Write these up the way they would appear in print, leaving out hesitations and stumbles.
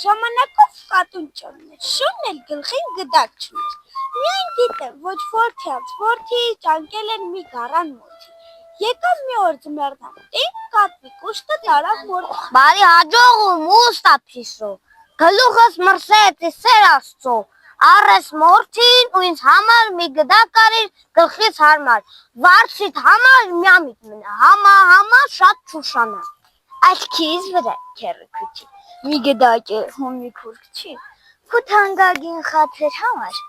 Ժամանակով կատուն ճորներ, շունն էլ գլխին գդակ չուներ, միայն գիտե, ոչ որդյաց որդի ճանկել են մի գարան մոթի, եկավ մի օր ձմեռնամտին, կատվի կուշտը տարավ մորթին, բարի հաջողում ուստա փիսո, գլուխս մրսեց իսեր աստծո, առես մորթին ու ինձ համար մի գդակ կարիր գլխից հարմար, վարձիդ համար միամիտ մնա, համա շատ չուշանա, աչքիս վրա քեռքուչի, մի գդակ է հումի քուրքչի, քու թանկագին խաթր համար,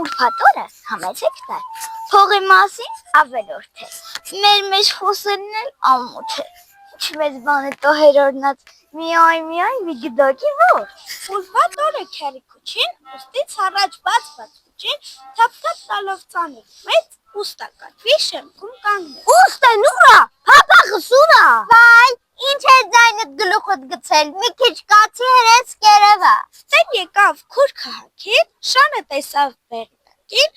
ուրբաթ օրը համեցեք տար, փողի մասին ավելորդ է, մեր խոսերն էլ ամոթ է, ինչ մեծ բան է տոհերորնած, միայն մի գդակի որ, ուրբաթ օրը քեռքուչին, ուստից առաջ բաց ուչին, թափ տալով ծանր մեծ ուստա կատվի շեմքում կանգնեց, ուստեն ուրա, հապախս ուրա, վայ, ինչ է ձայնդ գլուխդ գցել, մի քիչ կացի հրեց կերևա, տեն եկավ քուր քաղաքին, շանը տեսավ վերնակին,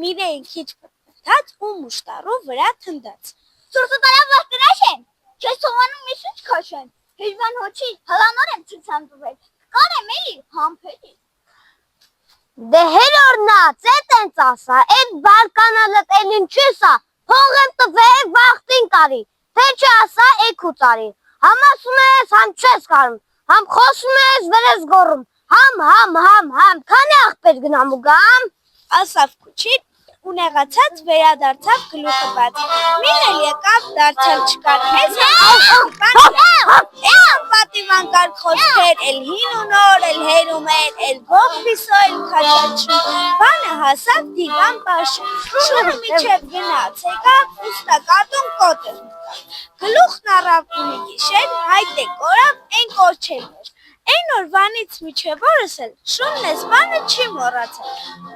իրեն քիչ պտպտաց ու մուշտարու վրա թնդաց, սուրտը տարավ վախտնաշ են, չես թողանում մի շուչ քաշեն, հեժվան հոչի, հլանոր եմ ցուցանտուվել, կարեմ էլի, համպելի, դե հերորնաց, էտենց ասա, էտ բարկանալըտ էլին չեսա, փող եմ տվեև վախտին կարի, թե չասա էքու ծարի, համ ասում ես, համ չես կարում, համ խոսում ես, վրես գորում, համ, քանի աղբեր գնամ ու գամ, ասավ քուչին, ու նեղացած վերադարձավ գլուխը բաց, մին էլ եկավ դարձյալ չկար մեզ պատիվանկար խոսքեր, էլ հին ու նոր, էլ հերումեն, էլ գող պիսո, էլ քաչաչում, բանը հասավ դիվան պաշում, շունը միջև գնաց եկավ, ուստա կատուն կոտր մկավ, գլուխն առավ ունի գիշեր, հայտ է կորավ, են կորչելներ, Այն օրվանից միջև օրս էլ շունն էս բանը չի մոռացել,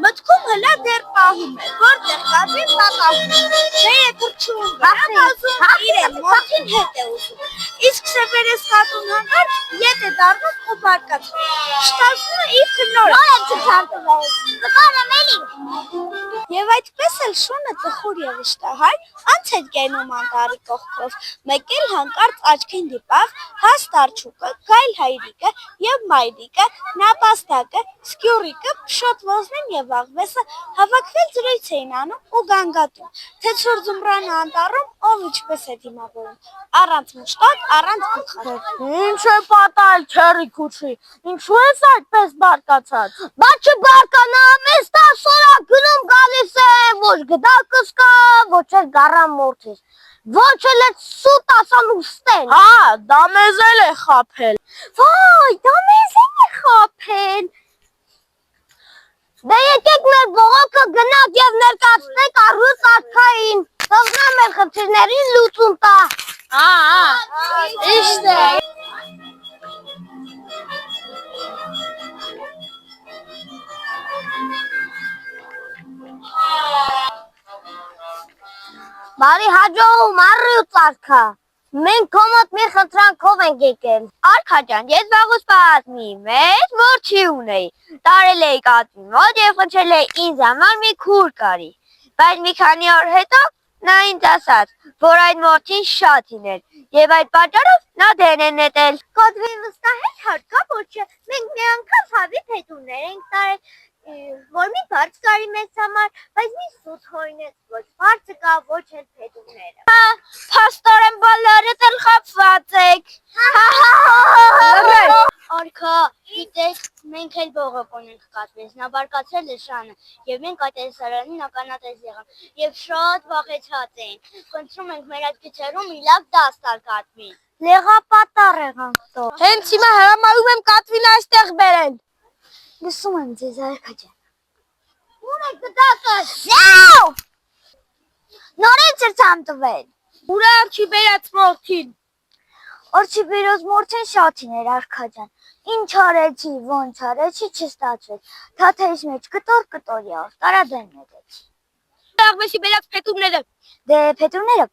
մտքում հլա դեռ պահում է, որտեղ կատվին պատահում է, թե երկուրջում վրա կազում, իրեն մորթին հետ է ուզում, իսկ սեպերես կատուն հանգար ետ է դառնում ու բարկացում, շտասում է իբր նոր եմ չցանտվել, կկարեմ էլի, Եվ այդպես էլ շունը տխուր և իշտահար անց էր գնում անտառի կողքով, մեկ էլ հանկարծ աչքին դիպավ հաստ արջուկը, գայլ հայրիկը և մայրիկը, նապաստակը, սկյուռիկը, փշոտ ոզնին և աղվեսը հավաքվել զրույց էին անում ու գանգատում, թե ցուր ձմռանը անտառում ով ինչպես է դիմավորում, առանց մուշտակ, առանց գլխարկի։ Ինչ է պատահել քեռիքուչի, ինչու ես այդպես բարկացած, բա չբարկանամ, ես 10 օր գնում գալիս եմ, ոչ գդակս կա, ոչ էլ գարան մորթիս, ոչ էլ էտ սուտ ասան ուստեն, դա մեզ էլ է խապել, վայ, դա մեզ էլ է խապել, դե եկեք մեր բողոքը գնանք և ներկայացնենք առյուծ արքային, թող նա մեր խնդիրներին լուծում տա, Ճիշտ է։ Բարի հաջողում առյուծ արքա, մենք քո մոտ մի խնդրանքով ենք եկել, արքա ջան, ես վաղուց պատմի, մեծ որդի ունեի, տարել էի կատվի մոտ և խնդրել էի ինձ համար մի քուր կարի, բայց մի քանի օր հետո նա ինձ ասաց, որ այդ որդին շատ հին էր և այդ պատճառով նա դեն է նետել, կատվի վստահել հարկա, որ չէ, մենք մի անգամ հավի փետուրներ ենք տարել, որ մի բարձ կարի մեզ համար, բայց մի սուտ հոյնեց, ոչ բարձը կա, ոչ էլ փետուրները, փաստորեն բոլորդ էլ խապված եք, Արքա, գիտեք, մենք էլ բողոք ունենք կատվից, նա բարկացրել է շանը, և մենք այդ տեսարանին ականատես եղանք, և շատ վախեցած էին, խնդրում ենք մեր այդգիցերում մի լավ դաս տալ կատվին, լեղապատառ եղանք տո, Հենց հիմա հրամայում եմ կատվին այստեղ բերել, լսում եմ ձեզ արքա ջան, ուր է գդակը, նորից էր ցանտվել, ուր է արջի բերած մորթին, Արջի բերած մորթին շատ հին էր արքա ջան, ինչ արեցի, ոնց արեցի, չստացվեց, թաթերիս մեջ կտոր եղավ, տարադեմ նետեցի, աղվեսի բերած փետուրները, դե փետուրները,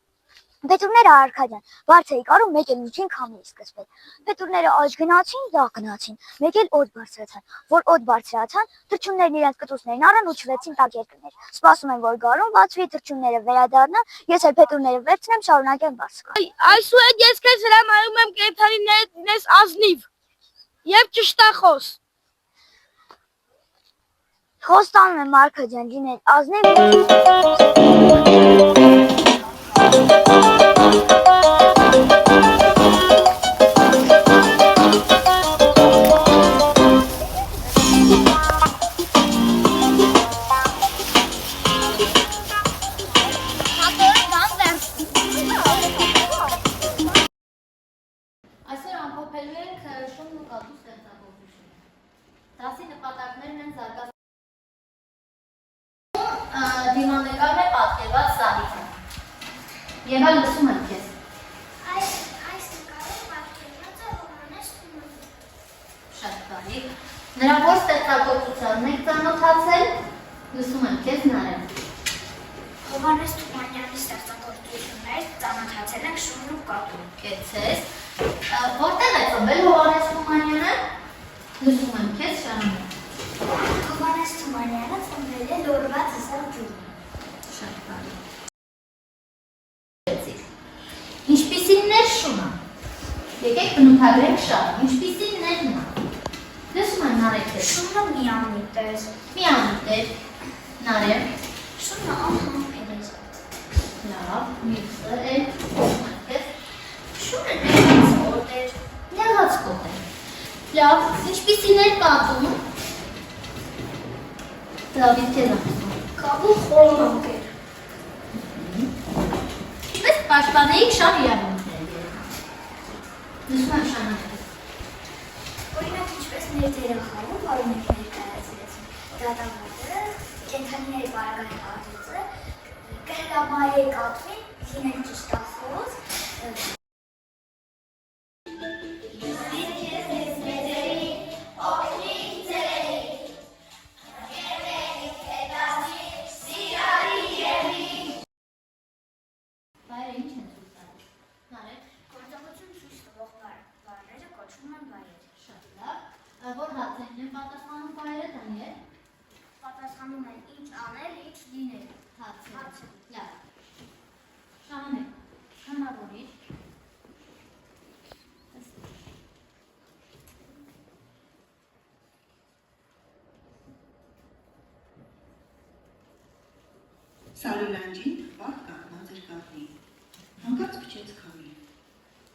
Փետուրները արքադյան, բարձր էի կարում մեկ էլ միջին քամի սկսվել։ Փետուրները աջ գնացին, ձախ գնացին, մեկ էլ օդ բարձրացան, որ օդ բարձրացան, թռչուններն իրենց կտուցներն առան ու չվեցին տակ երկրներ։ Սպասում են, որ գարուն բացվի, թռչունները վերադառնան, ես էլ փետուրները վերցնեմ, շարունակեմ բաց գալ։ Այսուհետ ես քեզ հրամայում եմ կենդանիներ լինես ազնիվ եւ ճշտախոս։ Խոստանում եմ արքադյան լինել ազնիվ։ Այսօր ամփոփելու ենք շունն ու կատու ստեղծագործությունը։ Դասի նպատակներն են զարգացում դիմանկարն է պատկերված սահիթը։ Եվա լսում եմ քեզ։ Այս նկարում պատկերված է Հովհաննես Թումանյանը։ Շատ բարի։ Նրա որ ստեղծագործությանն եք ծանոթացել, լսում եմ քեզ Նարեկ։ Հովհաննես Թումանյանի ստեղծագործություններից ծանոթացել ենք շունն ու կատուն։ Կեցես։ Որտեղ է ծնվել Հովհաննես Թումանյանը, լսում եմ քեզ շարունակ։ Հովհաննես Թումանյանը ծնվել է Լոռվա Ծիսար գյուղում։ Շատ բարի։ Ինչպիսին էր շունը։ Եկեք բնութագրենք շատ, ինչպիսին էր նա։ Լսում եմ Նարեկ քեզ։ Շունը միամիտ է։ Միամիտ էր, Նարեկ։ Շունը անհամբեր է։ Լավ, մյուսը էլ քեզ։ Շունը նեղացկոտ է։ Նեղացկոտ է։ Լավ, ինչպիսին էր կատուն։ Դավիթ քեզ ասում։ Կատուն խորոմանկ էր։ Պես պաշտպանեիք շատ իրավունքներ։ Լսում եմ շարունակել։ Օրինակ ինչպես մեր դերախաղում բարոններ ներկայացրեցին։ Դատավորը, կենդանիների բարակային կատուծը, կհրամայե կատվին, լինեն ճշտախոս, Բայրը ինչ են ցույց տալիս։ Նարեկ, գործողություն ցույց տվող բառերը կոչվում են բայեր։ շատ լավ։ Որ հացերն են պատասխանում բայրը Դանիել։ Պատասխանում են ինչ անել, ինչ լինել։ Հացեր։ Լավ։ Շահանե, հնարավորիր։ Սարի վաղ կանգնած էր կաղնին, հանկարծ փչեց քամին,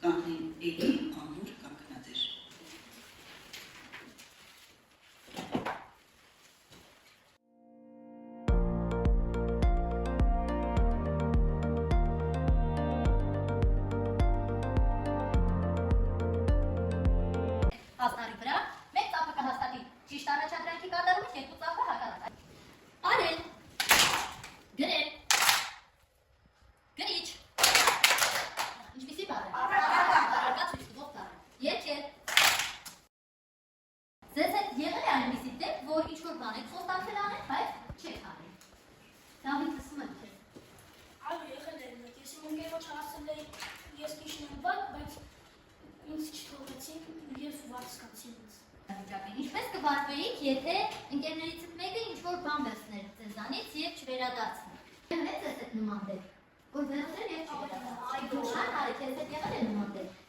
կաղնին էլի ամուր կանգնած էր։ Հասնարի վրա մեկ ծափը կհաստատի ճիշտ առաջադրանքի կատարումից երկու ծափը հակառակ։ Արել, գրել, գրիչ, ինչպիսի բառ է։ Առարկա ցույց տվող բառ։ Երգել։ Ձեզ հետ եղել է այնպիսի դեպք, որ ինչ-որ բան եք խոստացել անել, բայց չեք անել։ Դավիթ, լսում եմ քեզ։ Այո, եղել է, ես իմ ընկերոջ ասել էի, ես քիչ նվագ, բայց ինձ չթողեցին եւ վարձկացին ինձ։ Վիճակին ինչպես կվարվեիք, եթե ընկերներիցդ մեկը ինչ-որ բան վերցներ ձեզանից եւ չվերադարձներ։ Եղել է ձեզ հետ նման դեպք, որ վերցրել եւ չվերադարձել։ Այո, քեզ հետ եղել է նման դեպք։